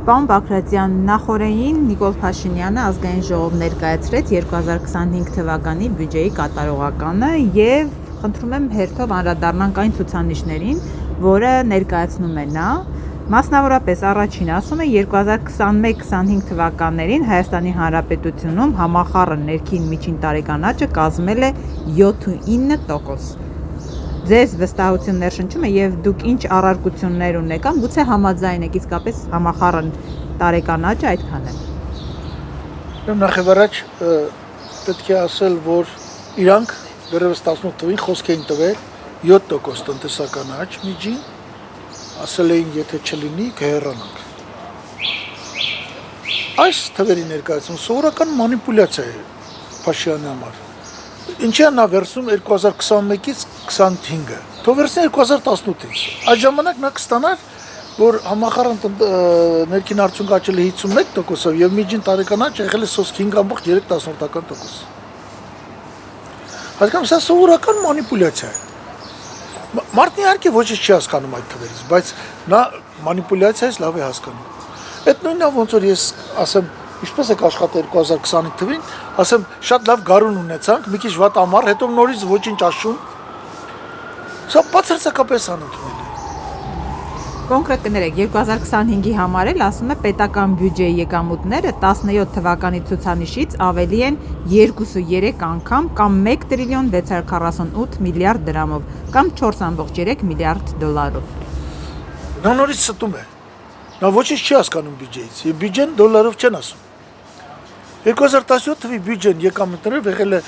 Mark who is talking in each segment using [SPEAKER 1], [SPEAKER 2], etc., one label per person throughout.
[SPEAKER 1] Պարոն Բագրատյան, նախօրեին Նիկոլ Փաշինյանը ազգային ժողով ներկայացրեց 2025 թվականի բյուջեի կատարողականը եւ խնդրում եմ հերթով անդրադառնանք այն ցուցանիշներին, որը ներկայացնում է նա։ Մասնավորապես առաջին ասում է 2021-25 թվականներին Հայաստանի Հանրապետությունում համախառն ներքին միջին տարեկան աճը կազմել է 7.9%։ Ձեզ վստահություն ներշնչում է եւ դուք ինչ առարկություններ ունեք կամ գուցե համաձայն եք իսկապես համախառն տարեկան աճը այդքան է։
[SPEAKER 2] Նախ եւ առաջ պետք է ասել, որ իրանք դեռևս 18 թվին խոսք էին տվել 7% տնտեսական աճ միջին, ասել էին, եթե չլինի, կհեռանանք։ Այս թվերի ներկայացումը սովորական մանիպուլյացիա է Փաշինյանի համար։ Ինչի է նա վերցնում 2021-ից 25-ը, թող վերցնի 2018-ից։ Այդ ժամանակ նա կստանար, որ համախառն ներքին արդյունք աճել է 51%-ով եւ միջին տարեկան աճը եղել է 5.3%։ Հասկանում, սա սովորական մանիպուլյացիա է։ Մարդն իհարկե ոչինչ չի հասկանում այդ թվերից, բայց նա մանիպուլյացիայից լավ է հասկանում։ Այդ նույնն է, ոնց որ ես ասեմ, ինչպես եք աշխատել 2025 թվին, ասեմ, շատ լավ գարուն ունեցանք, մի քիչ վատ ամառ, հետո նորից ոչինչ աշուն։ Սա բացարձակապես անընդունելի է։
[SPEAKER 1] Կոնկրետ կներեք, 2025-ի համար էլ ասում է պետական բյուջեի եկամուտները 17 թվականի ցուցանիշից ավելի են 2.3 անգամ կամ 1 տրիլիոն 648 միլիարդ դրամով կամ 4.3 միլիարդ դոլարով։
[SPEAKER 2] Նա նորից ստում է։ Նա ոչինչ չի հասկանում բյուջեից, եւ բյուջեն դոլարով չեն ասում։ 2017 թվի բյուջեն եկամուտներով եղել է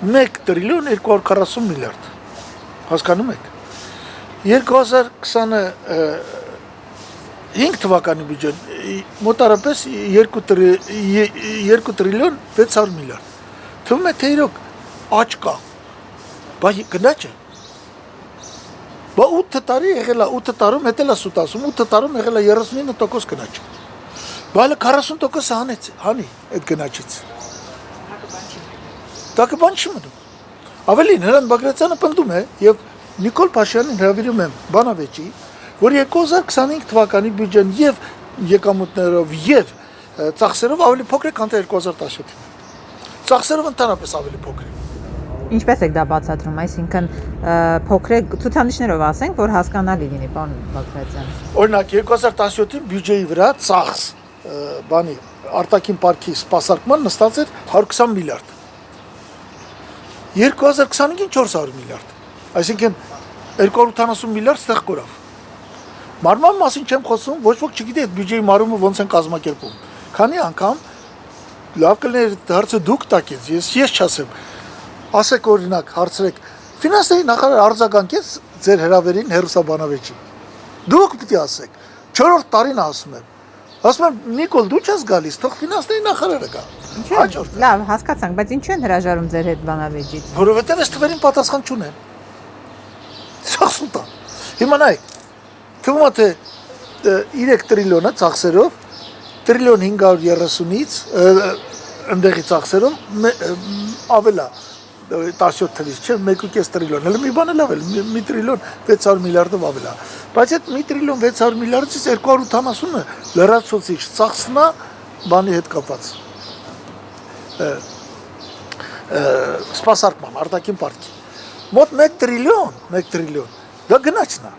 [SPEAKER 2] 1 տրիլիոն 240 միլիարդ։ Հասկանում եք։ 2025 թվականի բյուջեն մոտարապես 2 տրիլիոն 600 միլիարդ։ Թվում է թե իրոք աճ կա։ Բայց գնաճ է։ Բա 8 տարի եղել է 8 տարում, հետել է սուտ ասում, 8 տարում եղել է 39% գնաճ։ Բայց 40% հանի այդ գնաճից։ Դա բան չի մնում։ Ավելին Հրանտ Բագրատյանը պնդում է եւ Նիկոլ Փաշինյանին հրավիրում եմ բանավեճի, որ 2025 թվականի բյուջեն եւ եկամուտներով եւ ծախսերով ավելի փոքր է, քան 2017-ին։ Ծախսերով ընդհանրապես ավելի փոքր է։
[SPEAKER 1] Ինչպես եք դա բացատրում, այսինքն փոքր է ցուցանիշներով ասենք, որ հասկանալի լինի, պարոն Բագրատյան։
[SPEAKER 2] Օրինակ 2017-ին բյուջեի վրա ծախս բանի արտաքին պարքի սպասարկման նստած էր 120 միլիարդ։ 2025-ին 400 միլիարդ։ Այսինքն 280 միլիարդ ստեղ կորավ։ Մարման մասին չեմ խոսում, ոչ ոք չգիտի այդ բյուջեի մարումը ոնց են կազմակերպում։ Քանի անգամ լավ կլիներ հարցը դուք տակեց, ես չասեմ։ Ասեք օրինակ, հարցրեք, ֆինանսների նախարար արձագանքեց ձեր հրավերին հերոսաբանավեճի։ Դուք պիտի ասեք, 4-րդ տարին ասում եմ։ Ասում եմ, Նիկոլ, դու չես գալիս, թող ֆինանսների նախարարը գա։
[SPEAKER 1] Լավ, հասկացանք, բայց ինչու են հրաժարում ձեր հետ բանավեճից։
[SPEAKER 2] Որովհետև այս թվերին պատասխան չունեն։ Սա սուտ է։ Հիմա նայեք, թվում է թե 3 տրիլիոնը ծախսերով, տրիլիոն 530-ից ընդեղի ծախսերով ավելա 17 թվից, չէ, 1.5 տրիլիոն, հələ մի բան էլ ավել, 1 տրիլիոն 600 միլիարդով ավելա։ Բայց այդ 1 տրիլիոն 600 միլիարդից 280-ը լրացուցիչ ծախսն է բանի հետ կապված։ Սպասարկման, արտաքին պարտքի։ Մոտ 1 տրիլիոն, դա գնաճն է։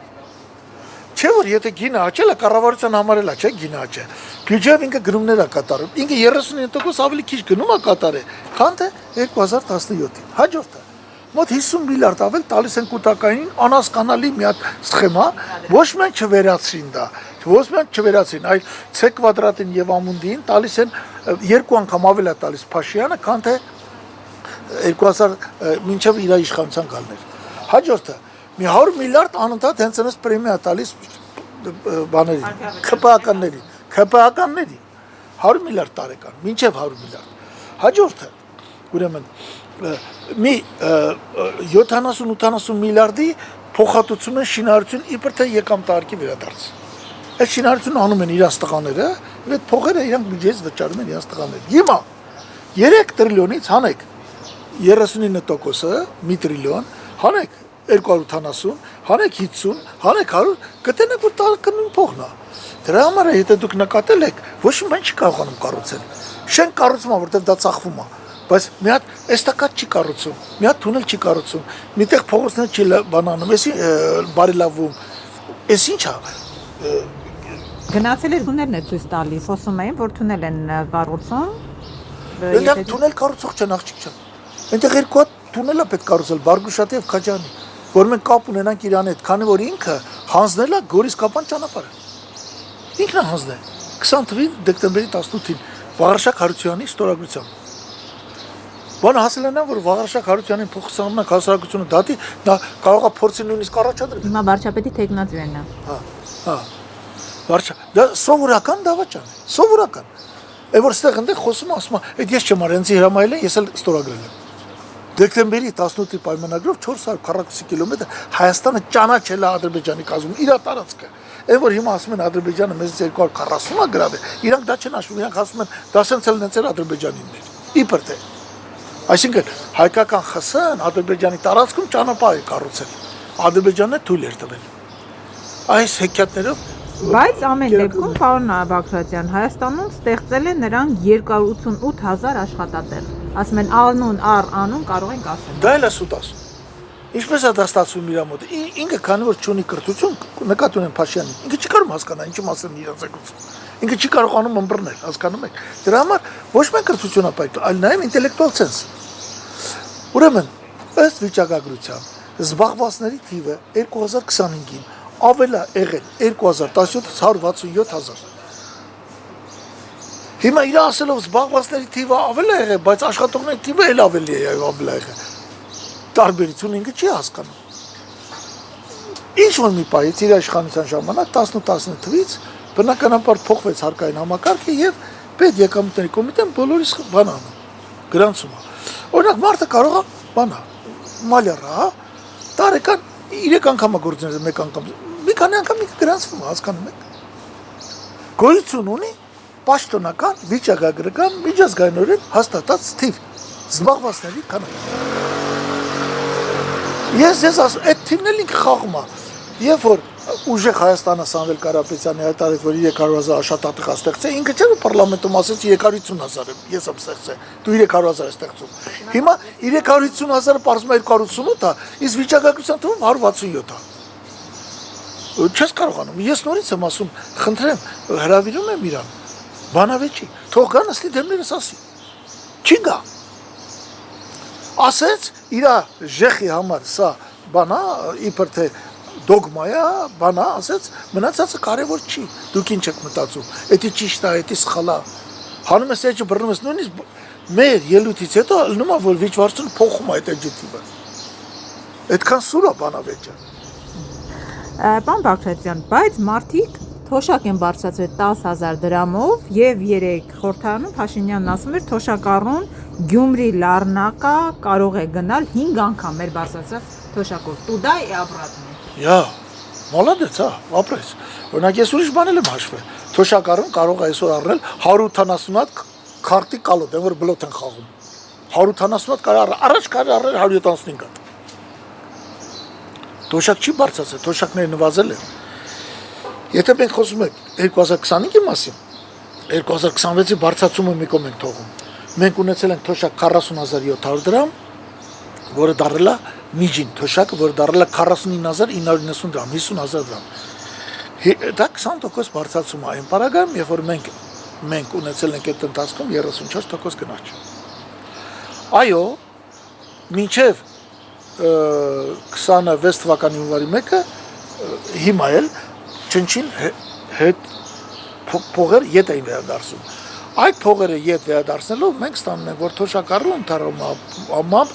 [SPEAKER 2] Չէ որ եթե գինը աճել է, կառավարության համար էլ է, չէ, գինը աճը։ Բյուջեով ինքը գնումներ է կատարում։ Ինքը 39% ավելի քիչ գնում է կատարել, քան թե 2017-ին։ Հաջորդը մոտ 50 միլիարդ ավել տալիս են կൂട്ടակային անհասկանալի մի հատ սխեմա, ոչ միայն չվերացրին դա, ոչ միայն չվերացրին, այլ C կվադրատին եւ ամունդին տալիս են 2 անգամ ավել է տալիս Փաշինյանը, քան թե 2000 մինչև իր իշխանության գալներ։ Հաջորդը մի 100 միլիարդ անընդհատ հենց այնպես պրեմիա տալիս բաներին, ԿՊԱ-ականներին 100 միլիարդ տարեկան, մինչև 100 միլիարդ։ Հաջորդը ուրեմն մի 70-80 միլիարդի փոխհատուցում են շինարարություն իբր թե եկամտահարկի վերադարձ։ Այդ շինարարությունը անում են իրենց տղաները, եւ այդ փողերը իրանք բյուջեից վճարում են իրենց տղաները։ Հիմա 3 տրիլիոնից հանեք 39%-ը, 1 տրիլիոն, հանեք 280, հանեք 50, հանեք 100, կտենեք որ տալկնում փողն է։ Դրա համար է, եթե դուք նկատել եք, ոչ մի բան չի կարողանում կառուցել։ Շենք կառուցում է, որտեղ դա ծախվում է, բայց մի հատ էստակադ չի կառուցում, մի հատ թունել չի կառուցում, միտեղ փողոցներ չի բանանում, էսի բարելավում, էս ինչ է։
[SPEAKER 1] Գնացել երկուներն է ցույց տալիս, խոսում էին, որ թունել են կառուցում։
[SPEAKER 2] Այնտեղ թունել կառուցող չեն աղջիկ ջան։ Այնտեղ երկու հատ թունել է պետք կառուցել Բարգուշատի եւ Քաջանի, որ մենք կապ ունենանք իրան հետ, քանի որ ինքը հանձնել է Գորիս-Կապան ճանապարհը։ Ինքն է հանձնել 20 թվին դեկտեմբերի 18-ին Վաղարշակ Հարությունյանի ստորագրությամբ։ Բանը հասել է նա, որ Վաղարշակ Հարությունյանին փոխսահմանակ հասարակությունը դատի, նա կարող է փորձի նույնիսկ առաջադրել։
[SPEAKER 1] Հիմա վարչապետի տեխնատվերն է։
[SPEAKER 2] Հա։ Դա սովորական դավաճան է, սովորական։ Այդ որ ստեղ ընդեղ խոսում ասում է, այդ ես չեմ արել, ինձ հրամայել են, ես էլ ստորագրել եմ։ Դեկտեմբերի 18-ի պայմանագրով 440 կիլոմետր Հայաստանը ճանաչել է Ադրբեջանի կազմում իր տարածքը։ Այն որ հիմա ասում են Ադրբեջանը մեզ 240-ը գրավել, իրանք դա չեն հաշվում, իրանք ասում են դա սենց էլ նեցել Ադրբեջանիններ։ Իբր թե։ Այսինքն հայկական ԽՍՀ-ն Ադրբեջանի տարածքում ճանապարհ է կառուցել։ Ադրբեջանն է թույլ էր տվել։ Այս հեքիաթներով
[SPEAKER 1] Բայց ամեն դեպքում, պարոն Բագրատյան, Հայաստանում ստեղծել են նրանք 288,000 աշխատատեղ։ Ասում են անուն կարող ենք ասել։
[SPEAKER 2] Դա էլ է սուտ ասում։ Ինչպես է դա ստացվում իր մոտ։ Ինքը քանի որ չունի կրթություն, նկատի ունեմ Փաշյանին, ինքը չի կարող հասկանալ, ինչի մասն է իրազեկություն։ Ինքը չի կարողանում ըմբռնել, հասկանում եք։ Դրա համար ոչ միայն կրթություն ապայք, այլ նաև ինտելեկտուալ ցենս։ Ուրեմն, ըստ վիճակագրության, զբաղվածների թիվը 2025-ին ավել է եղել 2017-ից 167,000։ Հիմա իր ասելով զբաղվածների թիվը ավել է եղել, բայց աշխատողների թիվը էլ ավելի է եղել։ Տարբերությունը ինքը չի հասկանում։ Ինչ որ մի պահից իր իշխանության ժամանակ 18-19 թվից բնականաբար փոխվեց հարկային համակարգը եւ պետ եկամուտների կոմիտեն բոլորիս բան անում, գրանցում է։ Օրինակ մարդը կարող է բանա, մալյարա, տարեկան 3 անգամ է գործել, մեկ անգամ, մի քանի անգամ ինքը գրանցվում է, հասկանում եք։ Գոյություն ունի պաշտոնական վիճակագրական միջազգայինորեն հաստատած թիվ զբաղվածների քանակը։ Ես ասում, այդ թիմն էլ ինքը խաղում է։ Երբ որ ուժեղ Հայաստանը Սամվել Կարապետյանը հայտարարեց, որ 300,000 աշխատատեղ ստեղծել, ինքը չէ՞ որ պարլամենտում ասեց 350,000 ես եմ ստեղծել, դու 300,000 ես ստեղծում։ Հիմա 350,000-ը պարզվում է 288 է, իսկ վիճակագրության թվում 167 է։ Չես կարողանում։ Ես նորից եմ ասում, խնդրեմ, հրավիրում եմ իրան։ Բանավեճի, թող գա նստի դեմներս ասի։ Չի գա։ Ասեց իր ժեխի համար սա բանա իբր թե դոգմա է, բանա ասեց մնացածը կարևոր չի, դուք ինչ եք մտածում, էդի ճիշտ է, էդի սխալ է։ Հանում ես էջը բռնում ես նույնիսկ մեր ելույթից հետո ելնում է որ վիճվարությունը փոխում է այդ էջը։ Այդքան սուր է բանավեճը։
[SPEAKER 1] Պարոն Բագրատյան, բայց մարդիկ թոշակ են բարձրացրել 10,000 դրամով եւ 3 խորհրդարանում Փաշինյանն ասում էր թոշակառուն Գյումրի Լառնակա կարող է գնալ 5 անգամ մեր բարձրացած թոշակով։ Տուդա է обратно։
[SPEAKER 2] Я, молодец, ապրես։ Օրինակ ես ուրիշ բան եմ հաշվել։ Թոշակառուն կարող է այսօր առնել 170 հատ քարտի կալոտ, այն որ բլոտ են խաղում։ 170 հատ կարող առաջ կարող առնել 175 հատ։ Թոշակ չի բարձրացել, թոշակները նվազել են։ Եթե մենք խոսում ենք 2025-ի մասին, 2026-ի բարձրացումը մի կողմ ենք թողում։ Մենք ունեցել ենք թոշակ 40,700 դրամ, որը դառել է միջին թոշակը, որը դառել է 49,990 դրամ, 50,000 դրամ։ Դա 20% բարձրացում է այն պարագայում, երբ որ մենք ունեցել ենք այդ ընթացքում 34% գնաճ։ Այո, մինչև 26 թվականի հունվարի 1-ը հիմա էլ չնչին հետ փողեր ետ էին վերադարձում։ Այդ փողերը ետ վերադարձնելով մենք ստանում ենք, որ թոշակառու ընդհանրությամբ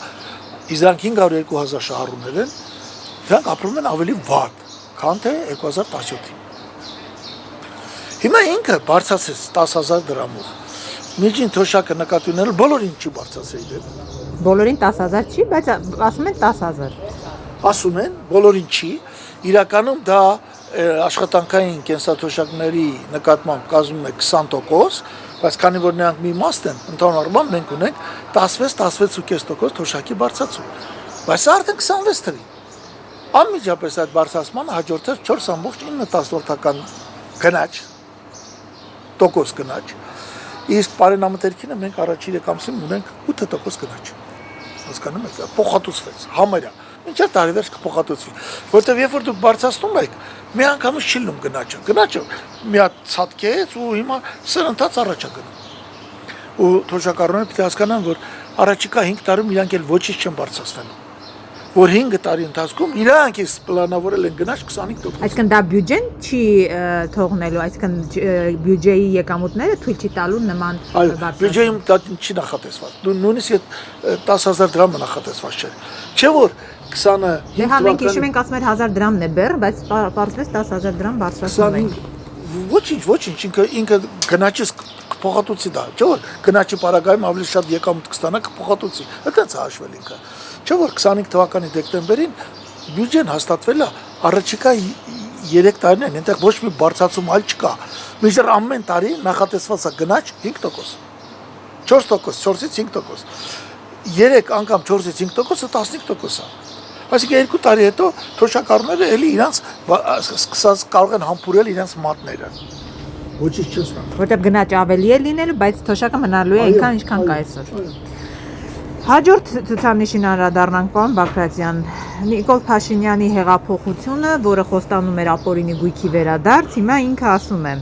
[SPEAKER 2] իրանք 502,000 շահառուներ են, դրանք ապրում են ավելի վատ, քան թե 2017-ին։ Հիմա ինքը բարձրացեց 10,000 դրամով։ Միջին թոշակը նկատի ունենալ բոլորին չի բարձրացել։
[SPEAKER 1] Բոլորին 10,000 չի, բայց ասում են 10,000։
[SPEAKER 2] Ասում են, բոլորին չի, իրականում դա աշխատանքային կենսաթոշակների նկատմամբ կազմում է 20%, բայց քանի որ նրանք մի մաս են, ընդհանուր առմամբ մենք ունենք 16-16.5% թոշակի բարձրացում։ Բայց արդեն 26 թվին։ Անմիջապես այդ բարձրացմանը հաջորդեց 4.9% գնաճ, 8% գնաճ, իսկ բարենամտերքինը մենք առաջին 3 ամսին ունենք 8% գնաճ։ Հասկանում եք, փոխհատուցվեց համարյա։ Մինչև տարեվերջ կփոխհատուցվի, որտեղ երբ որ դուք բարձրացնում եք, մի անգամից չի լում գնաճը մի հատ ցածկեց ու հիմա սրընթաց առաջ է գնում։ Ու թոշակառուները պետք է հասկանան, որ առաջիկա 5 տարում իրանք էլ ոչինչ չեն բարձրացնելու, որ 5 տարի ընթացքում իրանք էս պլանավորել են գնաճ 25%։
[SPEAKER 1] Այսինքն դա բյուջեն չի թողնելու, այսինքն բյուջեի եկամուտները թույլ չի տալու նման
[SPEAKER 2] Այո, բյուջեում դա չի նախատեսված։ Նույնիսկ 10,000 դրամը նախատեսված չէ։ Չէ որ 20
[SPEAKER 1] Դե հա մենք հիշում ենք ասում էր 1000 դրամն է բեռ, բայց պարզվեց 10000 դրամ բարձրացնում ենք։
[SPEAKER 2] Ոչինչ, ինքը գնաճից կփոխհատուցի դա։ Չէ որ գնաճի պարագայում ավելի շատ եկամուտ կստանա կփոխհատուցի։ Այդպես է հաշվել ինքը։ Չէ որ 25 թվականի դեկտեմբերին բյուջեն հաստատվել է առաջիկա 3 տարիներին, այնտեղ ոչ մի բարձրացում այլ չկա։ Մինչդեռ ամեն տարի նախատեսված է գնաճ 5%։ 4%, 4-ից 5%։ 3 անգամ 4-ից 5%-ը 15% է։ Այսինքն 2 տարի հետո թոշակառուները էլի իրանց սկսած կարող են համբուրել իրանց մատները։ Ոչինչ չեն ստանում։
[SPEAKER 1] Որտեղ գնաճ ավելի է լինելու, բայց թոշակը մնալու է այնքան ինչքան կա այսօր։ Հաջորդ ցուցանիշին անդրադառնանք, պարոն Բագրատյան, Նիկոլ Փաշինյանի հեղափոխությունը, որը խոստանում էր ապօրինի գույքի վերադարձ, հիմա ինքը ասում է.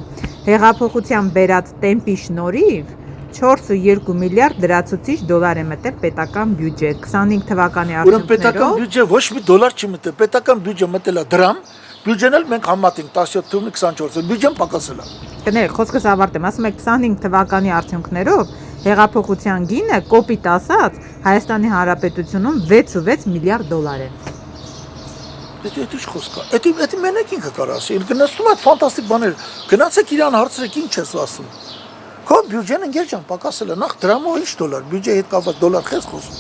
[SPEAKER 1] հեղափոխության բերած տեմպի շնորհիվ 4.2 միլիարդ դրացուցիչ դոլար է մտել պետական բյուջե 25 թվականի
[SPEAKER 2] արդյունքներով։ Ուրեմն պետական բյուջե ոչ մի դոլար չի մտել, պետական բյուջե մտել է դրամ, բյուջեն էլ մենք համատենք 17 թվականի 24-ը, բյուջեն պակասել է։
[SPEAKER 1] Կներեք, խոսքս ավարտեմ, ասում եք 25 թվականի արդյունքներով հեղափոխության գինը կոպիտ ասած Հայաստանի Հանրապետությունում 6.6 միլիարդ դոլար է։
[SPEAKER 2] Դա ինչ խոսք է։ Դա մենակ ինքը կարող ասի։ Գնացում է ֆանտաստիկ բաներ։ Գնացեք իրան հարցրեք ինչ ես ասում։ Քո բյուջեն ընկեր ջան պակասել է, նախ դրամով ինչ դոլար, բյուջեի հետ կապված դոլար խես խոսում։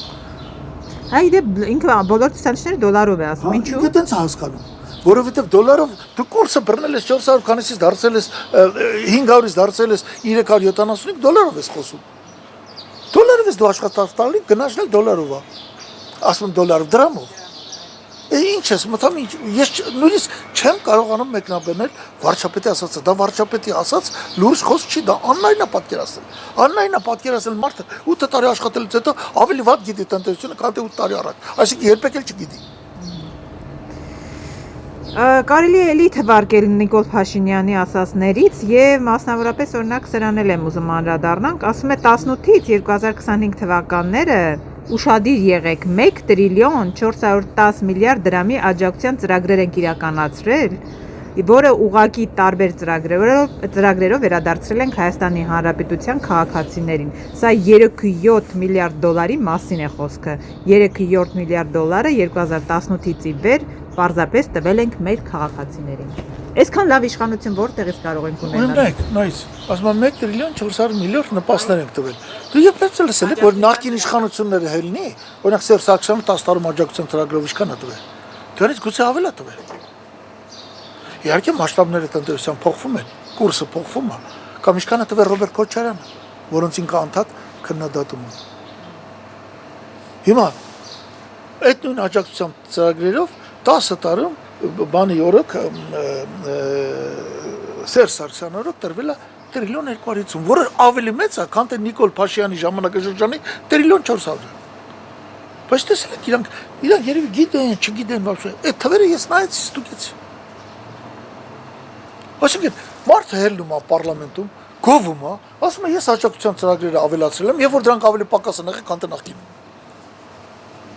[SPEAKER 1] Այ դե ինքը բոլոր ցուցանիշները դոլարով է ասում, ինչու՞։
[SPEAKER 2] Ինքը տենց հասկանում, որովհետև դոլարով դու կուրսը բռնել ես 400 քանիսից դարձել ես 500-ից դարձել ես 375 դոլարով ես խոսում։ Դոլարով ես դու աշխատած տալի, գնաճն էլ դոլարով է։ Ասում դոլարով դրամով։ Ինչ ես մտամ ես նույնիսկ չեմ կարողանում մեկնաբանել վարչապետի ասածը, դա վարչապետի ասած լուրջ խոսք չի, դա աննայնա պատկերացնել։ Աննայնա պատկերացնել մարդը 8 տարի աշխատելուց հետո ավելի վատ գիտի տնտեսությունը, քան թե 8 տարի առաջ։ Այսինքն երբեք էլ չգիտի։
[SPEAKER 1] Կարելի է էլի թվարկել Նիկոլ Փաշինյանի ասածներից եւ մասնավորապես օրինակ սրանն էլ եմ ուզում անդրադառնանք, ասում է 18-ից 2025 թվականները ուշադիր եղեք 1 տրիլիոն 410 միլիարդ դրամի աջակցության ծրագրեր ենք իրականացրել, որը ուղղակի տարբեր ծրագրերով վերադարձրել ենք Հայաստանի Հանրապետության քաղաքացիներին։ Սա 3.7 միլիարդ դոլարի մասին է խոսքը։ 3.7 միլիարդ դոլարը 2018-ից ի վեր պարզապես տվել ենք մեր քաղաքացիներին։ Այսքան լավ իշխանություն որտեղից կարող ենք ունենալ։
[SPEAKER 2] Ունենք, նայից, ասում եմ 1 տրիլիոն 400 միլիարդ նպաստներ ենք տվել։ Դու երբեք լսել եք, որ նախկին իշխանությունները հելնի, օրինակ Սերժ Սարգսյանը 10 տարում աջակցության ծրագրով ինչքան է տվել։ Դրանից գուցե ավել է տվել։ Իհարկե մասշտաբները տնտեսության փոխվում են, կուրսը փոխվում է, կամ ինչքան է տվել Ռոբերտ Քոչարյանը, որոնց ինքը անդադ քննադատում է։ Հիմա այդ նույն աջակցության ծրագրերով 10 տարում բանի օրոք Սերժ Սարգսյանի օրոք տրվել է տրիլիոն 250, որը ավելի մեծ է, քան թե Նիկոլ Փաշինյանի ժամանակաշրջանի տրիլիոն 400։ Բայց տեսել եք իրանք երևի գիտեն, չգիտեն, այդ թվերը ես նայեցի, ստուգեցի։ Այսինքն մարդը հելնում է պարլամենտում, գովում է, ասում է ես աջակցության ծրագրերը ավելացրել եմ, եւ որ դրանք ավելի պակաս են եղել, քան թե նախկինում։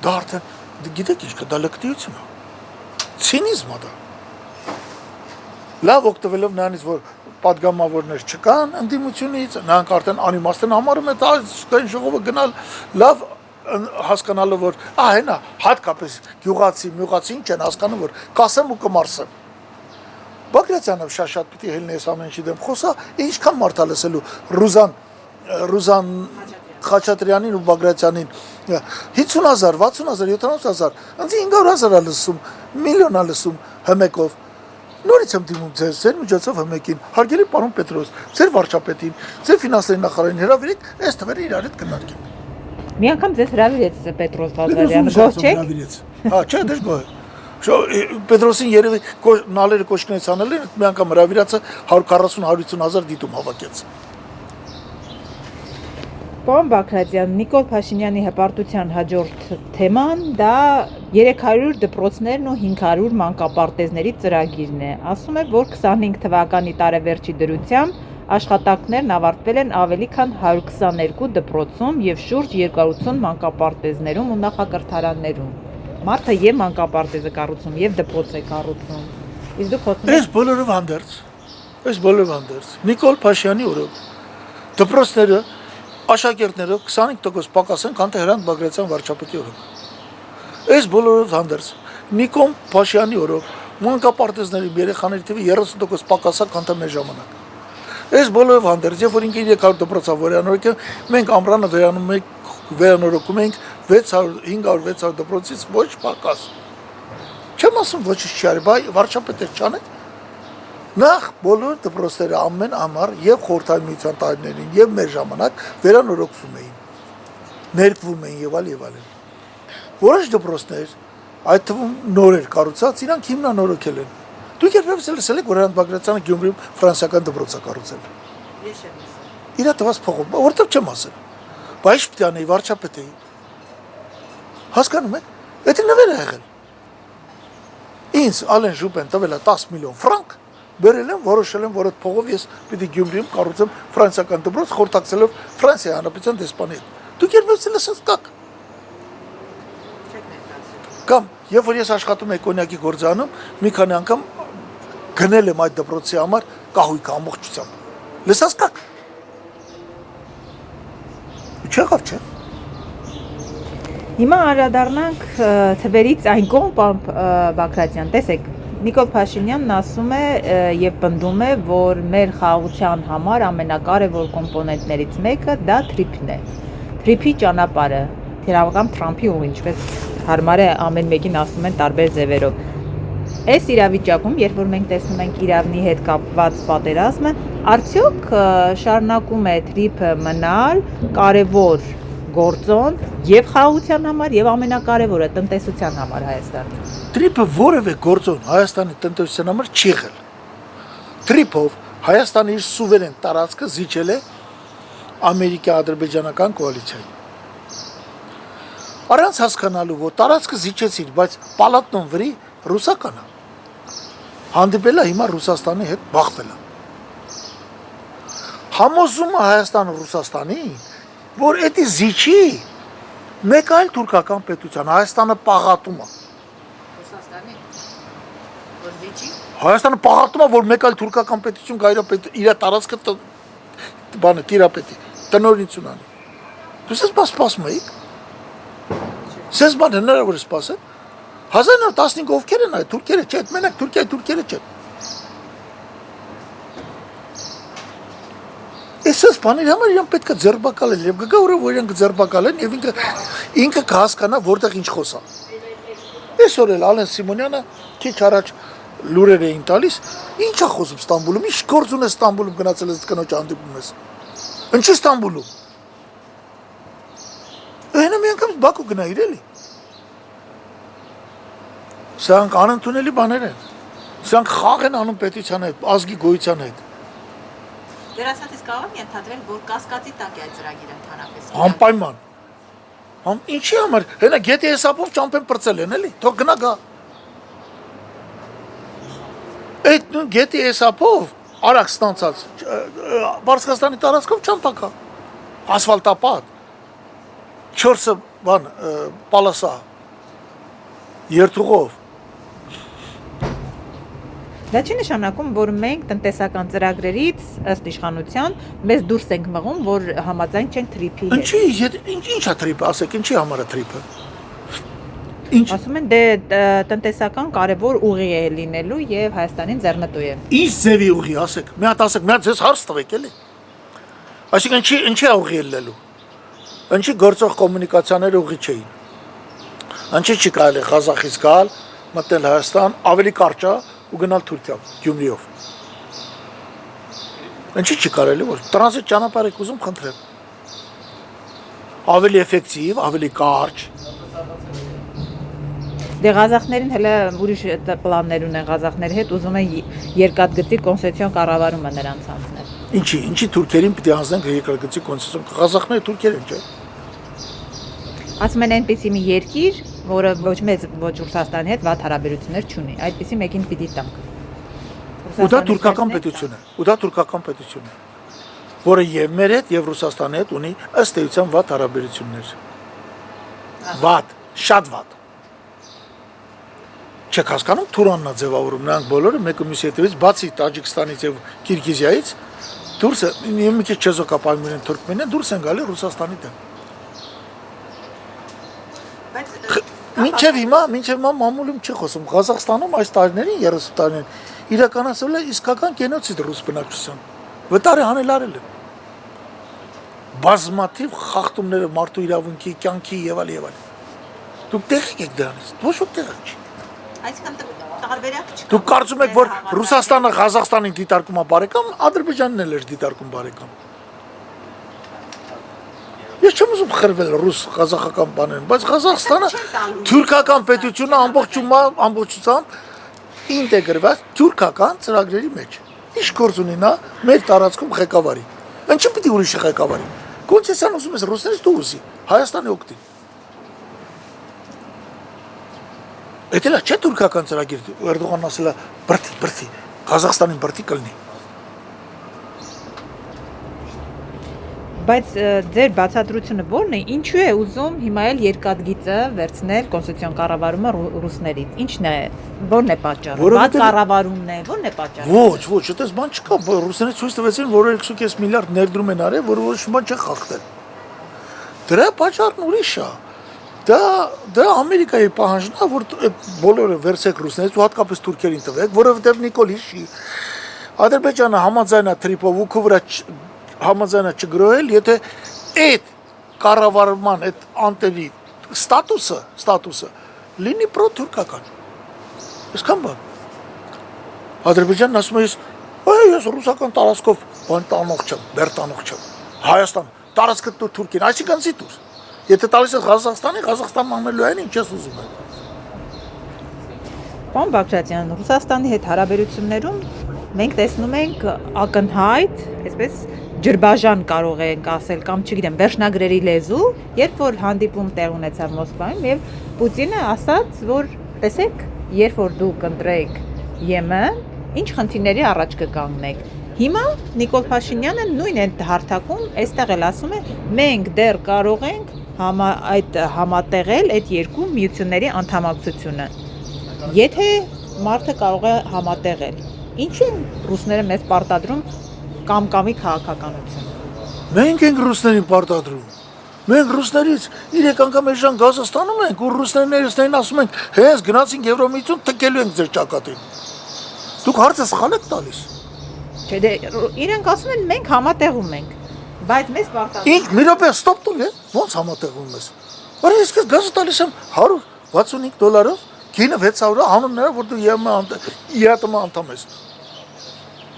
[SPEAKER 2] Դա արդեն գիտեք ինչ կա, դա լկտիություն է։ Ցինիզմ է դա։ Լավ օգտվելով նրանից, որ պատգամավորներ չկան ընդդիմությունից, նրանք արդեն անիմաստ են համարում այդ ազգային ժողովը գնալ, լավ հասկանալով որ հենա հատկապես գյուղացի ինչ են հասկանում որ կասեմ ու կմարսեմ։ Բագրատյանը շատ պիտի հելնի այս ամեն ինչի դեմ խոսա, ինչքան մարդ է լսելու Ռուզան Խաչատրյանին ու Բագրատյանին 50,000, 60,000, 70,000, ընձի 500,000 է լսում, միլիոն է լսում հմեկով։ Նորից եմ դիմում ձեր միջոցով հմեկին, հարգելի պարոն Պետրոս, ձեր վարչապետին, ձեր ֆինանսների նախարարին հրավիրեք, այս թվերը իրար հետ քննարկենք։
[SPEAKER 1] Մի անգամ ձեզ հրավիրեց Պետրոս Ղազարյանը, գոհ չեք։
[SPEAKER 2] Հա, չէ, դες գոհ։ Պետրոսին երևի նալերը կոշկնից անել են, մի անգամ հրավիրածը 140-150 հազար դիտում հավաքեց։
[SPEAKER 1] Պարոն Բաքրատյան, Նիկոլ Փաշինյանի հպարտության հաջորդ թեման դա 300 դպրոցներն ու 500 մանկապարտեզների ծրագիրն է։ Ասում է, որ 25 թվականի տարեվերջի դրությամբ աշխատանքներն ավարտվել են ավելի քան 122 դպրոցում եւ շուրջ 280 մանկապարտեզներում ու նախակրթարաններում։ Մարդը եւ մանկապարտեզ է կառուցում եւ դպրոց է կառուցում։ Իսկ դուք խոսում եք
[SPEAKER 2] Այս բոլորով հանդերձ։ Նիկոլ Փաշինյանի օրոք դպրոցները աշակերտները 25% պակաս են, քան թե Հրանտ Բագրատյան վարչապետի օրոք։ Այս բոլորով հանդերձ Նիկոլ Փաշինյանի օրոք մանկապարտեզների երեխաների թիվը 30% պակաս է, քան թե մեր ժամանակ։ Այս բոլորով հանդերձ, երբ որ ինքը 300 դպրոցա վերանորոգել, մենք ամռանը վերանորոգում ենք 500-600 դպրոցից ոչ պակաս։ Չեմ ասում ոչինչ չի արի, բայ վարչապետը չանե։ Նախ բոլոր դպրոցները ամեն ամառ եւ խորհրդային միության տարիներին եւ մեր ժամանակ վերանորոգվում էին, ներկվում էին եւ այլն։ Որոշ դպրոցներ, այդ թվում նորեր կառուցած, իրանք հիմնանորոգել են։ Դուք երբևէ լսել եք, որ Հրանտ Բագրատյանը Գյումրիում ֆրանսիական դպրոց է կառուցել։
[SPEAKER 1] Ես եմ ասել։
[SPEAKER 2] Իրա տված փողով, որտեղ չեմ ասել։ Բայց պետք է վարչապետ էի։ Հասկանում եք, դա նվեր է եղել։ Ինձ Ալեն Ժուպեն տվել է 10 միլիոն ֆրանկ, բերել եմ, որոշել եմ, որ այդ փողով ես պիտի Գյումրիում կառուցեմ ֆրանսիական դպրոց, խորհրդակցելով Ֆրանսիայի Հանրապետության դեսպանի հետ։ Դուք երբևէ լսած կաք։ Կամ երբ որ ես աշխատում եի կոնյակի գործանում, մի քանի անգամ գնել եմ այդ դպրոցի համար կահույք ամբողջությամբ։ Լսած կաք։ Չեղավ, չէ։
[SPEAKER 1] Հիմա անդրադառնանք թվերից այն կողմ, պարոն Բաքրատյան, տեսեք, Նիկոլ Փաշինյանն ասում է եւ պնդում է, որ մեր խաղաղության համար ամենակարևոր կոմպոնենտներից մեկը դա թրիփն է։ Թրիփի ճանապարհը, թերավական Թրամփի ուղին, ինչպես հարմար է ամեն մեկին ասում են տարբեր ձևերով։ Այս իրավիճակում, երբ որ մենք տեսնում ենք Իրավնի հետ կապված պատերազմը, արդյոք շարունակում է թրիփը մնալ կարևոր գործոն եւ խաղաղության համար եւ ամենակարևորը տնտեսության համար Հայաստանում։
[SPEAKER 2] Թրիփը որևէ գործոն Հայաստանի տնտեսության համար չի եղել։ Թրիփով Հայաստանը իր սուվերեն տարածքը զիջել է ամերիկա-ադրբեջանական կոալիցիային։ Առանց հասկանալու, որ տարածքը զիջեցին, բայց պալատնոն վրի ռուսական է։ Հանդիպել է հիմա Ռուսաստանի հետ բախվել է։ Համոզում է Հայաստանը Ռուսաստանի, որ էդի զիջի մեկ այլ թուրքական պետության, Հայաստանը պաղատում է։
[SPEAKER 1] Ռուսաստանի որ զիջի
[SPEAKER 2] Հայաստանը պաղատում է, որ մեկ այլ թուրքական պետություն գայրապետ իր տարածքը բանը տիրապետի, տնօրինություն անի։ Դուք ես սպասում եք։ Սենց բան հնարավոր է սպասել։ 1915 ովքեր են այդ թուրքերը չէ, մենակ Թուրքիայի թուրքերը չէ։ Այսպես բաների համար իրեն պետք է ձերբակալել եւ գգա օրը որ իրեն կձերբակալեն եւ ինքը կհասկանա որտեղ ինչ խոսա։ Այսօր էլ Ալեն Սիմոնյանը քիչ առաջ լուրեր էին տալիս, ի՞նչ է խոսում Ստամբուլում, ի՞նչ գործ ունես Ստամբուլում գնացել ես կնոջ հանդիպում ես։ Ինչի Ստամբուլում։ Այնա մի անգամ Բաքու գնայր էլի։ Սրանք անընդունելի բաներ են։ Սրանք խաղ են անում պետության հետ, ազգի գոյության հետ։
[SPEAKER 1] Դեր ասած իսկ կարող եմ ենթադրել, որ կասկածի տակ է այդ ծրագիրը ընդհանրապես։
[SPEAKER 2] Անպայման։ Ինչի համար, հենա գետի հեսապով ճամփեն պրծել են էլի, թող գնա գա։ Այդ նույն գետի հեսապով արագ ստանցած Բարսկաստանի տարածքով ճամփա ասֆալտապատ 4 բան պալասա երթուղով։
[SPEAKER 1] Դա չի նշանակում, որ մենք տնտեսական ծրագրերից ըստ իշխանության մեզ դուրս ենք մղում, որ համաձայն չենք թրիփի հետ։
[SPEAKER 2] Ինչ է թրիփը, ասեք, ինչի համար է թրիփը։ Ինչ։
[SPEAKER 1] Ասում են դե տնտեսական կարևոր ուղի է լինելու եւ Հայաստանին ձեռնտու է։
[SPEAKER 2] Ինչ ձևի ուղի, ասեք։ Մի հատ ասեք, մի հատ ձեզ հարց տվեք էլի։ Այսինքն ինչի է ուղի ելնելու։ Ինչի գործող կոմունիկացիաները ուղի չէին։ Ինչի չի կարելի Ղազախից գալ, մտնել Հայաստան, ավելի կարճ է ու գնալ Թուրքիա, Գյումրիով։ Ինչի չի կարելի, որ տրանզիտ ճանապարհ եք ուզում, խնդրեմ։ Ավելի էֆեկտիվ, ավելի կարճ։
[SPEAKER 1] Դե Ղազախներին հələ ուրիշ պլաններ ունեն Ղազախների հետ, ուզում են երկաթգծի կոնցեսիոն կառավարումը նրանց անցնել։
[SPEAKER 2] Ինչի թուրքերին պիտի անցնենք երկրագծի կոնցեսիոն։ Ղազախները թուրքեր են, չէ՞։
[SPEAKER 1] Ասում են այնպեսի մի երկիր, որը ոչ մեծ ոչ Ռուսաստանի հետ վատ հարաբերություններ չունի։ Այդպեսի մեկին պիտի տանք։
[SPEAKER 2] Ու դա թուրքական պետություն է։ Որը եւ մեր հետ եւ Ռուսաստանի հետ ունի ըստ էության վատ հարաբերություններ։ Վատ, շատ վատ։ Չեք հասկանում Թուրանն է ձևավորում, նրանք բոլորը մեկը մյուսի հետևից, բացի Տաջիկստանից եւ Կիրգիզիայից, դուրս մի քիչ չեզոքապայում են թուրքմենը, դուրս են գալի Ռուսաստանի դեմ։ Մինչև հիմա մամուլում չի խոսում։ Ղազախստանում այս տարիներին 30 տարիներին իրականացվել է իսկական գենոցիդ ռուս բնակչության։ Վտարի հանելարել են։ Բազմաթիվ խախտումները մարդու իրավունքի, կյանքի եւ այլ։ Դուք տեղիք եք դրանից։ Ոչ ոք տեղիք չի։
[SPEAKER 1] Այսինքն տարբերակ չկա։
[SPEAKER 2] Դուք կարծում եք, որ Ռուսաստանը Ղազախստանին դիտարկում է բարեկամ, Ադրբեջանն էլ էր դիտարկում բարեկամ։ Ես չեմ ուզում խրվել ռուս-ղազախական բաներն, բայց Ղազախստանը թուրքական պետությունը ամբողջությամբ ինտեգրված թուրքական ծրագրերի մեջ։ Ինչ գործ ունի նա մեր տարածքում ղեկավարի։ Ինչի՞ պիտի ուրիշը ղեկավարի։ Կոնցեսիան ուզում ես ռուսներից դու ուզի, Հայաստանի օգտին։ Էդելա չէ թուրքական ծրագիր, Էրդողանն ասել է բրդի, Ղազախստանին բրդի կլինի։
[SPEAKER 1] Բայց ձեր բացատրությունը ո՞րն է, ինչու է ուզում հիմա էլ երկաթգիծը վերցնել կոնստիտուցիոն կառավարումը ռուսներից։ Ինչն է, ո՞րն է պատճառը։ Բաց կառավարումն է, ո՞րն է պատճառը։
[SPEAKER 2] Ոչ, այդպես բան չկա, ռուսները ցույց տվեցին, որ 2.5 միլիարդ ներդրում են արել, որը ոչ մի բան չեն խախտել։ Դրա պատճառն ուրիշ է։ Դա Ամերիկայի պահանջն է, որ այդ բոլորը վերցեք ռուսներից ու հատկապես թուրքերին տվեք, որովհետև Նիկոլ հիշի Ադրբեջանը համաձայնա Տրիպովուկը վրա համաձայնա չգրոհել, եթե այդ կառավարման այդ անտերի ստատուսը լինի պրոթուրքական։ Այսքան բան։ Ադրբեջանն ասում է, ես ռուսական տարածքով բան տանող չեմ, բեր տանող չեմ։ Հայաստան տարածքը Թուրքին, այսինքն զիտուր։ Եթե տալիս ես Ղազախստան մամելու այն ինչ ես ուզում եմ։
[SPEAKER 1] Պարոն Բագրատյան, Ռուսաստանի հետ հարաբերություններում մենք տեսնում ենք ակնհայտ, այսպես ջրբաժան կարող ենք ասել կամ չգիտեմ, վերջնագրերի լեզու, երբ որ հանդիպում տեղ ունեցավ Մոսկվայում եւ Պուտինը ասաց, որ տեսեք, երբ որ դուք ընտրեք ԵՄ, ինչ խնդիրների առաջ կկանգնեք։ Հիմա Նիկոլ Փաշինյանը նույն այդ հարթակում այստեղ էլ ասում է, մենք դեռ կարող ենք համատեղել այդ երկու միությունների անդամակցությունը։ Եթե մարդը կարող է համատեղել, ինչու են ռուսները մեզ պարտադրում կամ-կամի քաղաքականություն։
[SPEAKER 2] Մենք ենք ռուսներին պարտադրում։ Մենք ռուսներից 3 անգամ էժան գազը ստանում ենք, ու ռուսներն ասում են, հենց գնացինք Եվրոմիություն, թքելու ենք ձեր ճակատին։ Դուք հարցը սխալ եք տալիս։
[SPEAKER 1] Չէ, դե իրենք ասում են մենք համատեղում ենք, բայց մեզ պարտադրում։
[SPEAKER 2] Ինչ մի րոպե ստոպ տուր, ո՞նց համատեղում ես։ Որը ես գազը տալիս եմ $165, գինը 600, հանունները որ դու ԵԱՏՄ անդամ ես։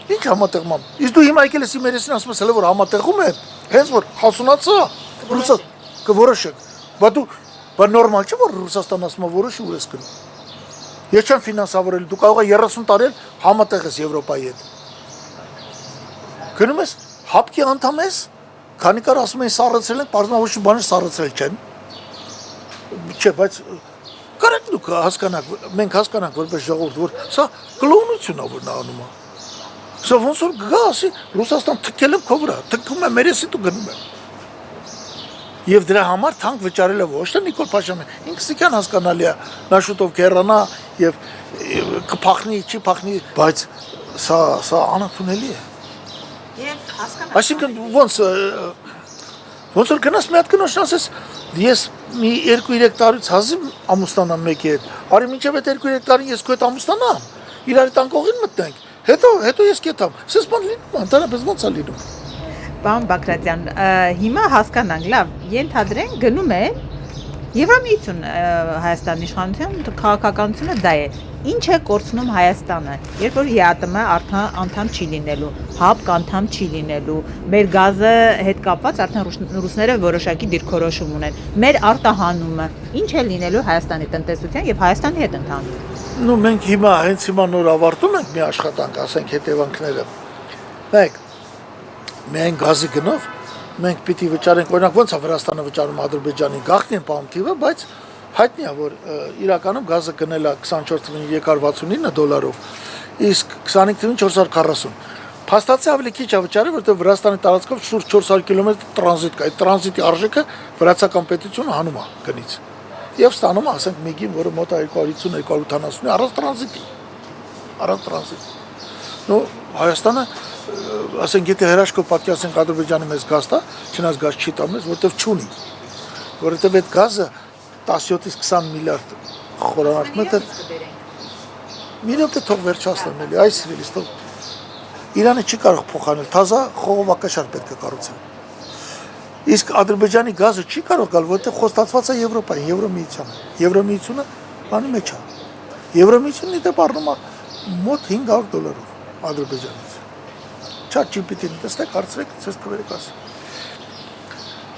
[SPEAKER 2] Ինչ համատեղում։ Իսկ դու հիմա եկել ես իմ երեսին ասում ես հələ որ համատեղում է, հենց որ հասունացա Ռուսաստան կորոշեք։ Բա նորմալ չէ որ Ռուսաստանն ասում է որոշի ու ես գնում։ Ես չեմ ֆինանսավորել, դու կարող ես 30 տարի համատեղ ես Եվրոպայի հետ։ Գնում ես, հապկի անդամ ես, քանի կար ասում են սառեցրել են, բարձրացնում ոչ մի բան սառեցրել չեն։ Չէ, բայց կարեք դուք հասկանաք, մենք հասկանանք որպես ժողովուրդ, որ սա կլոնություն է որ նա անում է։ Սա ոնց որ գա ասի Ռուսաստան թքել եմ քո վրա, թքում եմ երեսիդ ու գնում եմ։ Եվ դրա համար թանկ վճարելը ոչ թե Նիկոլ Փաշինյանը, ինքսիկյան հասկանալի է, նա շուտով կհեռանա եւ կփախնի, չի փախնի, բայց սա անընդունելի է։
[SPEAKER 1] Եվ հասկանա։
[SPEAKER 2] Այսինքն ոնց որ գնաս մի հատ կնոջն ասես, ես մի 2-3 տարուց հազիվ ամուսնանամ մեկի հետ, արի մինչև այդ 2-3 տարին ես քո հետ ամուսնանամ, իրար հետ անկողին մտնենք, հետո ես կետամ, սես բան լինում, անտարապես ոնց է լինում։
[SPEAKER 1] Պարոն Բագրատյան, հիմա հասկանանք, լավ, ենթադրենք գնում է Եվրամիություն Հայաստանի իշխանության քաղաքականությունը դա է։ Ինչ է կորցնում Հայաստանը, երբ որ ԵԱՏՄ արդեն անդամ չի լինելու, ՀԱՊԿ անդամ չի լինելու, մեր գազը հետ կապված արդեն ռուսները որոշակի դիրքորոշում ունեն։ Մեր արտահանումը ինչ է լինելու Հայաստանի տնտեսության եւ Հայաստանի հետ ընդհանուր։
[SPEAKER 2] Ну մենք հենց հիմա նոր ավարտում ենք մի աշխատանք, ասենք հետևանքները։ Մենք գազի գնով մենք պիտի վճարենք, օրինակ ոնց է Վրաստանը վճարում Ադրբեջանի գաղտնի պամփտիվը, բայց հայտնի է, որ իրականում գազը գնել է 24.369 դոլարով, իսկ 25-ին 440։ Փաստացի ավելի քիչ է վճարել, որովհետև Վրաստանի տարածքով շուրջ 400 կիլոմետր տրանզիտ կա։ Այդ տրանզիտի արժեքը վրացական պետությունը հանում է գնից։ Եվ ստանում է, ասենք, միգին, որը մոտ է 250-270 առանց տրանզիտի։ Առանց տրանզիտի։ Ну Հայաստանը, ասենք, եթե հրաշքով պատկերացնենք Ադրբեջանի մեծ գազ տա, չնայած գազ չի տա մեզ, որովհետև չունի։ Որովհետև այդ գազը 17-ից 20 միլիարդ խորանարդ մետր։ Մի րոպե թող վերջացնեմ էլի, այս սիրելիս թող։ Իրանը չի կարող փոխանել, թազա խողովակաշար պետք է կառուցել։ Իսկ Ադրբեջանի գազը չի կարող գալ, որովհետև խոստացված է Եվրոպային, Եվրոմիությանը։ Եվրոմիությունը բանի մեջ է։ Եվրոմիությունն իդեպ առնում է մոտ $500 Ադրբեջանից։ ChatGPT-ին տեսեք, հարցրեք, ցես թվերը կասի։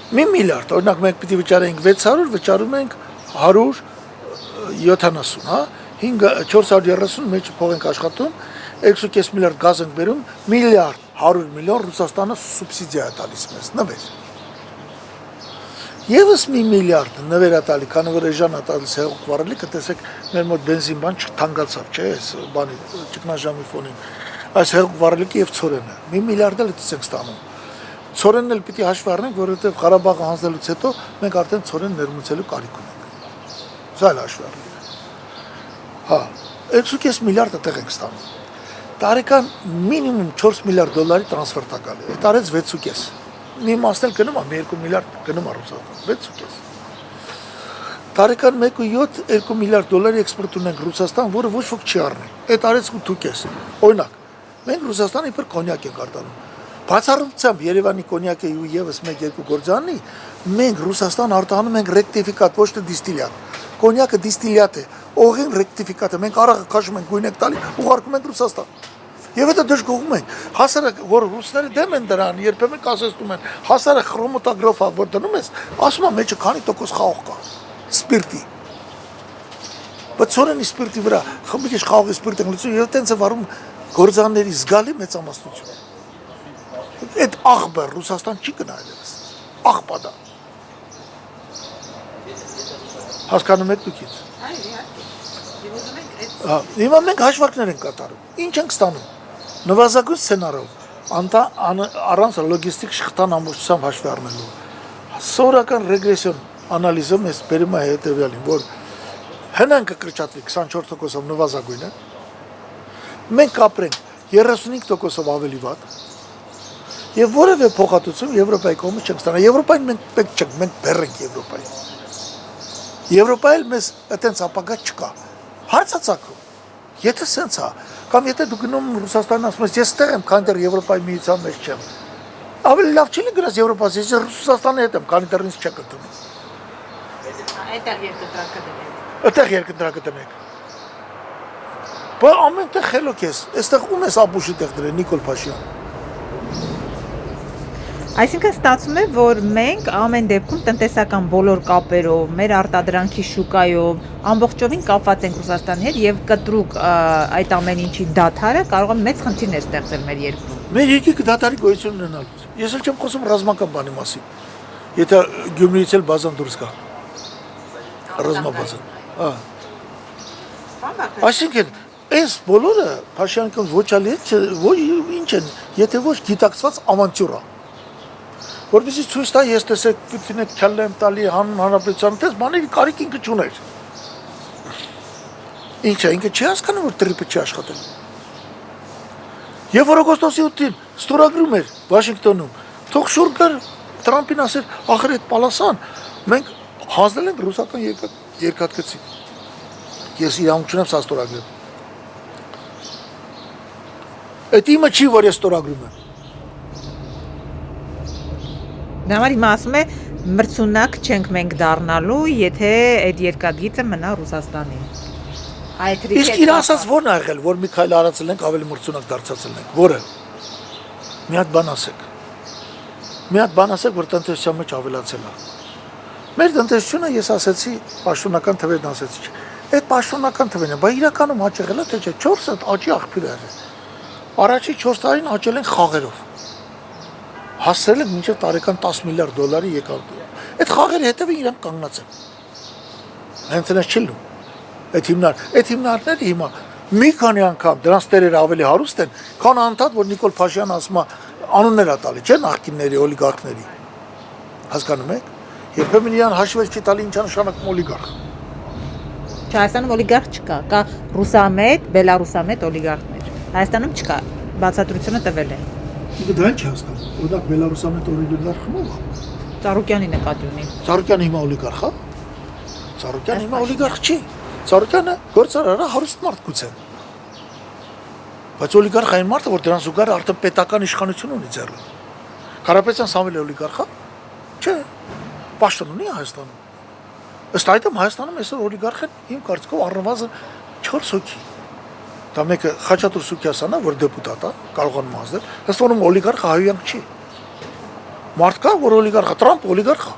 [SPEAKER 2] 1 միլիարդ, օրինակ մենք պիտի վճարենք 600, վճարում ենք 170, հա, 430 մեջ փող ենք աշխատում, 2.5 միլիարդ գազ ենք բերում, միլիարդ 100 միլիոն Ռուսաստանը սուբսիդիա է տալիս մեզ, նվեր։ Եվս 1 միլիարդ նվեր է տալի, քանի որ էժան է տալիս հեղուկ վառելիքը, տեսեք, մեր մոտ բենզին բան չթանկացավ, չէ, այս բանի ճգնաժամի ֆոնին, այս հեղուկ վառելիքը եւ ցորենը, 1 միլիարդ էլ դից ենք ստանում։ Ցորենն էլ պիտի հաշվի առնենք, որովհետեւ Ղարաբաղը հանձնելուց հետո մենք արդեն ցորեն ներմուծելու կարիք ունենք։ Սա էլ հաշվի առնենք։ Հա, 2.5 միլիարդը տեղ ենք ստանում։ Տարեկան մինիմում 4 միլիարդ դոլարի տրանսֆերտ է գալի։ Այդ արեց 6.5։ Մի մասն էլ գնում է 2 միլիարդ գնում է Ռուսաստան, 6.5։ Տարեկան 1.7 2 միլիարդ դոլարի էքսպորտ ունենք Ռուսաստան, որը ոչ ոք չի առնի։ Այդ արեց 8.5։ Օրինակ, մենք Ռուսաստանը իբր կոնյակ ենք արտանում։ Բացառությամբ Երևանի կոնյակը ու եւս 1-2 գործանի, մենք Ռուսաստան արտահանում ենք ռեկտիֆիկատ, ոչ թե դիստիլյատ։ Կոնյակը դիստիլյատ է, օղին ռեկտիֆիկատ է, մենք արաղը քաշում ենք, գույն ենք տալի, ուղարկում ենք Ռուսաստան։ Եվ դա դժգոհում ենք։ Հասարակ, որ ռուսները դեմ են դրան, երբեմն կասեցնում են, հասարակ խրոմատոգրաֆա, որ դնում ես, ասում է մեջը քանի տոկոս խաղող կա, սպիրտի։ Բայց ցորենի սպիրտի վրա, խմբիչ խաղողի սպիրտ են լուծում, եւ տենց է վարում գործանների զգալի մեծամասնություն։ Այդ աղբը Ռուսաստան չի գնա այլևս։ Աղբա դա։ Հասկանում եք դուք ինձ։
[SPEAKER 1] Այո, իհարկե։ Եվ ուզում ենք այդ
[SPEAKER 2] Հիմա մենք հաշվարկներ ենք կատարում։ Ինչ ենք ստանում։ Նվազագույն սցենարով առանց լոգիստիկ շղթան ամբողջությամբ հաշվի առնելու։ Սովորական ռեգրեսիոն անալիզը մեզ բերում է հետևյալին, որ հնանքը կրճատվի 24%-ով նվազագույնը, մենք կապրենք 35%-ով ավելի վատ, եւ որևէ փոխհատուցում Եվրոպայի կողմից չենք ստանա։ Եվրոպային մենք պետք չենք, մենք բեռենք Եվրոպային։ Եվրոպայել մեզ այտենց ապագա չկա։ Հարցացակում։ Եթե սենց է, կամ եթե դու գնում Ռուսաստանին ասում ես, ես ստեղ եմ, քանի դեռ Եվրոպայի միության մեջ չեմ։ Ավելի լավ չի լինի գնաս Եվրոպա, ես Ռուսաստանի հետ եմ, քանի դեռ ինձ չեք ընդունում։
[SPEAKER 1] այդտեղ երկրակը դնենք։
[SPEAKER 2] Այդտեղ երկրակը դնենք։ Բա ամենտեղ խելոք ես, այստեղ ում ես ապուշի տեղ դրել Նիկոլ Փաշյան։
[SPEAKER 1] Այսինքն ստացվում է, որ մենք ամեն դեպքում տնտեսական բոլոր կապերով, մեր արտադրանքի շուկայով ամբողջովին կապված ենք Ռուսաստանի հետ եւ կտրուկ այդ ամեն ինչի դադարը կարող է մեծ խնդիրներ ստեղծել մեր երկրում։
[SPEAKER 2] Մեր երկիրը դադարի գոյություն ունենալուց։ Ես էլ չեմ խոսում ռազմական բանի մասին։ Եթե Գյումրիից էլ բազան դուրս գա։ Ռազմաբազան։ Հա։ Այսինքն այս բոլորը Փաշյանիկը ոչ ալի ոչ ինչ են, եթե ոչ գիտակցված ավանտյուրա։ Որովհետեւ ցույց տա ես տեսեք Պուտինը քալը եմ տալի հանրապետության տես բաների կարիք ինքը չուներ։ Ինչ է, ինքը չի հասկանում որ տրիպը չի աշխատել։ Եվ օգոստոսի 8-ին ստորագրում էր Վաշինգտոնում։ Թող շուռ կար Թրամփին ասել, ախր այդ պալասան մենք հանձնել ենք ռուսական երկաթգծին։ Ես իրավունք չունեմ սա ստորագրել։ Այդ իմը չի որ ես ստորագրում եմ։
[SPEAKER 1] Դա համար հիմա ասում է մրցունակ չենք մենք դառնալու, եթե այդ երկաթգիծը մնա Ռուսաստանին։
[SPEAKER 2] Իսկ իր ասած ո՞րն է եղել, որ մի քայլ արածել ենք, ավելի մրցունակ դարձածել ենք, որը մի հատ բան ասեք։ Մի հատ բան ասեք, որ տնտեսության մեջ ավելացել է։ Մեր տնտեսությունը ես ասեցի, պաշտոնական թվերն ասեցի։ Այդ պաշտոնական թվերն է, բայց իրականում աճել է, թե չէ, 4 հատ աճի աղբյուր է եղել։ Առաջի 4 տարին աճել են խաղերով։ Հասցրել ենք մինչև տարեկան 10 միլիարդ դոլարի եկավ։ Այդ խաղերի հետևին իրանք կանգնած են։ Հենց այնպես չի լինում։ Այդ հիմնարկները հիմա մի քանի անգամ դրանց տերերը ավելի հարուստ են, քան անդադ, որ Նիկոլ Փաշինյանը ասում է անուններ է տալի, չէ՞, նախկինների օլիգարխների։ Հասկանում եք։ Երբեմն իրան հաշվել չի տալի ինչա նշանակում օլիգարխ։
[SPEAKER 1] Հայաստանում օլիգարխ չկա, կա ռուսամետ, բելարուսամետ օլիգարխներ։ Հայաստանում չկա, բացատրությունը տվել են։
[SPEAKER 2] Դա ինչ հասկանում։ Օրինակ բելարուսամետ օլիգարխը ո՞վ է։
[SPEAKER 1] Ծառուկյանի նկատի ունի։
[SPEAKER 2] Ծառուկյանը հիմա օլիգարխ է։ Ծառուկյանը հիմա օլիգարխ չի։ Ծառուկյանը գործարարը հարուստ մարդ գուցե։ Բայց օլիգարխ այն մարդը, որ դրան զուգահեռ արդեն պետական իշխանություն ունի ձեռում։ Կարապետյան Սամվելը օլիգարխ է։ Չէ։ Պաշտոն ունի Հայաստանում։ Ըստ այդմ Հայաստանում այսօր օլիգարխ են իմ կարծիքով առնվազն 4 հոգի։ Դա մեկը Խաչատուր Սուքիասյանն է, որ դեպուտատ է, կարողանում ազդել։ Ըստ որում օլիգարխը հայոյանք չի։ Մարդ կա, որ օլիգարխ է, Տրամփ օլիգարխ է։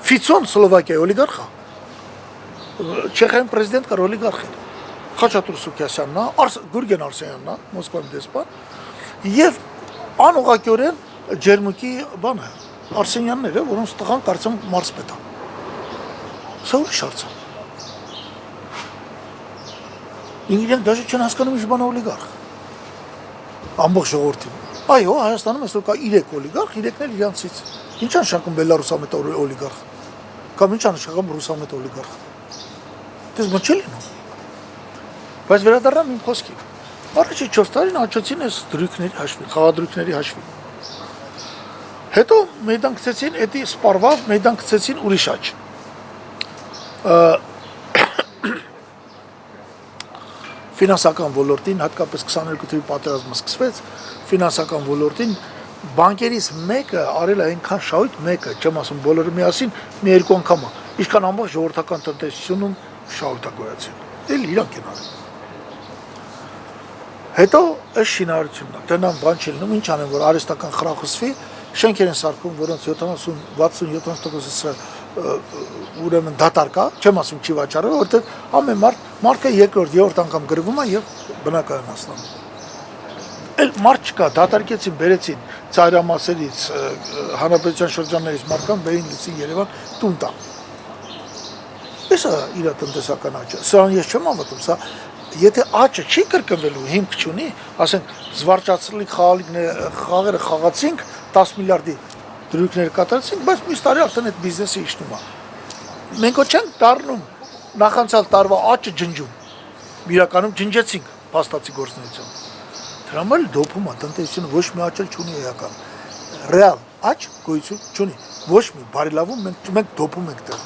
[SPEAKER 2] Ֆիցոն Սլովակիայի օլիգարխ է։ Չեխիայի պրեզիդենտ կար օլիգարխ է։ Խաչատուր Սուքիասյանն է, Գուրգեն Արսենյանն է, Մոսկվայում դեսպան, եւ անուղղակիորեն ջերմուկի բանը Արսենյանները, որոնց տղան կարծեմ մարզպետ է։ Սա ուրիշ հարց է։ Իրենք դաժե չեն հասկանում ինչ բան է օլիգարխ։ Ամբողջ ժողովրդին։ Այո, Հայաստանում այսօր կա 3 օլիգարխ, 3-ն էլ իրանցից։ Ինչ նշանակում բելարուսամետ օլիգարխ։ Կամ ինչ նշանակում ռուսամետ օլիգարխ։ Դες բան չի լինում։ Բայց վերադառնամ իմ խոսքին։ Առաջի 4 տարին աճեցին այս դրույքների հաշվին, խաղադրույքների հաշվին։ Հետո մեյդան գցեցին, էդի սպարվավ, մեյդան գցեցին ուրիշ աճ։ Ֆինանսական ոլորտին, հատկապես 22 թվականի պատերազմը սկսվեց, ֆինանսական ոլորտին բանկերից մեկը արել է այնքան շահույթ, մեկը, չեմ ասում բոլորը միասին, մի 2 անգամ է, ինչքան ամբողջ ժողովրդական տնտեսությունում շահույթ է գոյացել։ Էլ իրանք են արել։ Հետո այս շինարարությունն է, դրանք բան չի լինում, ինչ անեն, որ արհեստական խրախուսվի, շենքեր են սարքում, որոնց 70-60-70%-ը ուրեմն դատարկա, չեմ ասում չի վաճառել, որովհետև ամեն մարդը երկրորդ, երրորդ անգամ գրվում է եւ բնակարան ստանում։ Էլ մարդ չկա, դատարկեցին, բերեցին ծայրամասերից, հանրապետության շրջաններից մարդկան բերին լսին Երևան տուն տան։ Էսա իր տնտեսական աճը։ Սրան ես չեմ անվտում, սա եթե աճը չի կրկնվելու, հիմք չունի, ասենք զվարճացրելի խաղերը խաղացինք, 10 միլիարդի դրույքներ կատարեցինք, բայց մյուս տարի արդեն այդ բիզնեսը իջնում է։ Մենք չենք դառնում նախանցյալ տարվա աճը ջնջում։ Իրականում ջնջեցինք փաստացի գործունեությամբ։ Դրա համար դոփում է տնտեսությունը ոչ մի աճել չունի էական։ Ռեալ աճ գոյություն չունի։ Ոչ մի բարելավում մենք դոփում ենք դեռ։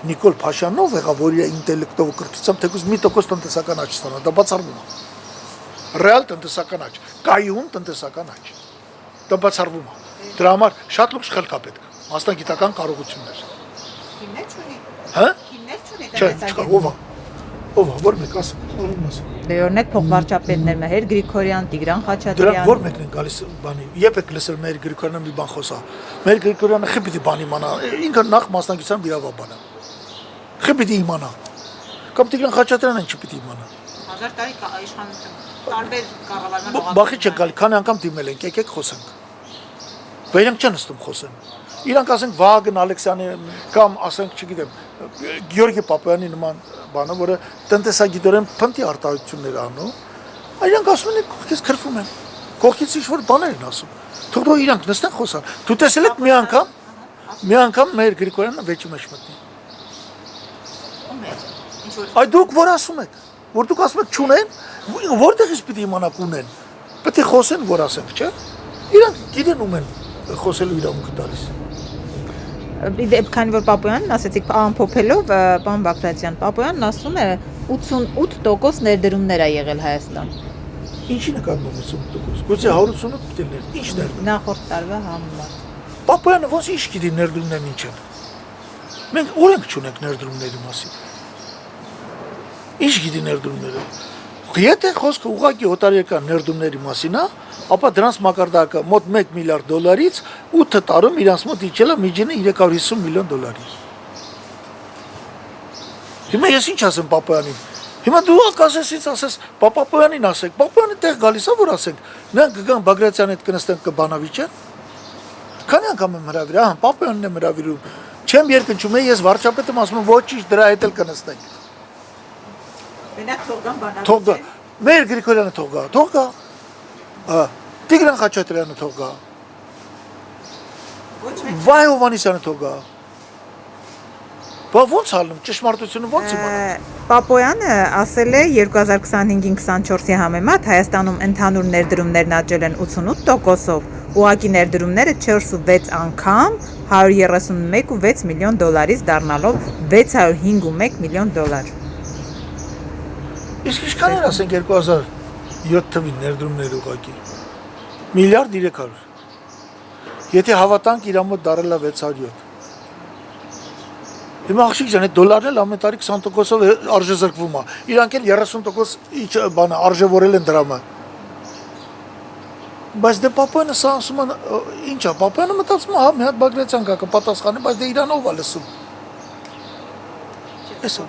[SPEAKER 2] Նիկոլ Փաշինյանով եղավ, որ իր ինտելեկտով կրթությամբ թեկուզ 1% տնտեսական աճ ստանա, դա բացառվում է։ Ռեալ տնտեսական աճ, կայուն տնտեսական աճ։ Դա բացառվում է։ Դրա համար շատ լուրջ խելք է պետք, մասնագիտական կարողություններ։
[SPEAKER 1] Հիմներ չունի։
[SPEAKER 2] Հա?
[SPEAKER 1] Հիմներ չունի
[SPEAKER 2] Չէ,
[SPEAKER 1] տնտեսական։
[SPEAKER 2] ով է, որ մեկ ասա,
[SPEAKER 1] Դե օրինակ փոխվարչապետներ Մեհեր Գրիգորյան, Տիգրան
[SPEAKER 2] Դրանք
[SPEAKER 1] Խաչատրյան։
[SPEAKER 2] որ մեկն են գալիս բանի։ Երբ եք լսել Մեհեր Գրիգորյանը մի բան խոսա։ Մեհեր Գրիգորյանը խի պիտի բան իմանա, ինքը նախ մասնագիտությամբ իրավաբան է։ Խի պիտի իմանա։ Կամ Տիգրան Խաչատրյանն չի պիտի իմանա։
[SPEAKER 1] 1000 տարի իշխանություն, տարբեր կառավարման
[SPEAKER 2] Բախի չեք գալի, քանի անգամ դիմել ենք, եկեք խոսենք։ Բայց իրանք չեն նստում խոսեն։ Իրանք ասենք Վահագն Ալեքսյանի կամ ասենք, չգիտեմ, Գյորգի Պապոյանի նման բանը, որը տնտեսագիտորեն փնտի արտահայտություններ անում, իրանք ասում են կողքից քրվում են։ Կողքից ինչ-որ բաներ են ասում։ Թող իրանք նստեն խոսան։ Դու տեսել եք մի անգամ Մեհեր Գրիգորյանը վեճի մեջ մտնի։ Այդ դուք որ ասում եք, որ դուք ասում եք չունեն, որտեղից պիտի իմանաք ունեն։ Պետք է խոսեն, որ ասենք, չէ՞։ Իրանք գիտեն ում են խոսելու իրավունքը տալիս։
[SPEAKER 1] Իդեպ քանի որ Պապոյանն ասեցիք ամփոփելով, պարոն Բագրատյան, Պապոյանն ասում է 88% ներդրումներ է եղել Հայաստան։
[SPEAKER 2] Ինչի նկատմամբ 88%։ Գուցե 188 պիտի լիներ։ Ինչ ներդրում։
[SPEAKER 1] Նախորդ տարվա համեմատ։
[SPEAKER 2] Պապոյանը ոնց ինչ գիտի ներդրումներն ինչ են։ Մենք օրենք չունենք ներդրումների մասին։ Ինչ գիտի ներդրումները։ Եթե խոսքը ուղղակի օտարերկրյա ներդրումների մասին է, ապա դրանց մակարդակը մոտ 1 միլիարդ դոլարից 8 տարում իրանց մոտ իջել է միջինը 350 միլիոն դոլարի։ Հիմա ես ինչ ասեմ Պապոյանին։ Հիմա դու ասես ինձ ասես Պապոյանին ասեք, Պապոյանը տեղ գալիս է որ ասենք, նրանք կգան Բագրատյանի հետ կնստեն կբանավիճեն։ Քանի անգամ եմ հրավիրել, ահա Պապոյանն է հրավիրում։ Չեմ երկնչում, ես վարչապետը ասում եմ ոչինչ դրա հետ էլ կնստենք։
[SPEAKER 1] Մենակ թողան բանավիճեն։
[SPEAKER 2] Թող գա։ Մեր Գրիգորյանը թող գա, թող գա։ Տիգրան Խաչատրյանը թող գա։
[SPEAKER 1] Ոչ մեկ։
[SPEAKER 2] Վայ Հովանեսյանը թող գա։ Բա ոնց ալնում, ճշմարտությունը ոնց իմանամ։
[SPEAKER 1] Պապոյանը ասել է 2025-ին 24-ի համեմատ Հայաստանում ընդհանուր ներդրումներն աճել են 88%-ով, ուղղակի ներդրումները 4.6 անգամ 131.6 միլիոն դոլարից դառնալով 605.1 միլիոն դոլար։
[SPEAKER 2] Իսկ ինչքան էր ասենք 2007 թվին ներդրումներ ուղղակի։ Միլիարդ 300։ Եթե հավատանք իր մոտ դարել է 607։ Հիմա աղջիկ ջան, այդ դոլարն էլ ամեն տարի 20%-ով արժեզրկվում է։ Իրանք էլ 30% բանը արժևորել են դրամը։ Բայց դե Պապոյանը սա ասում են, ինչ է, Պապոյանը մտածում է, հա մի հատ Բագրատյան կա կպատասխանի, բայց դե իրան ով է լսում։ Էսա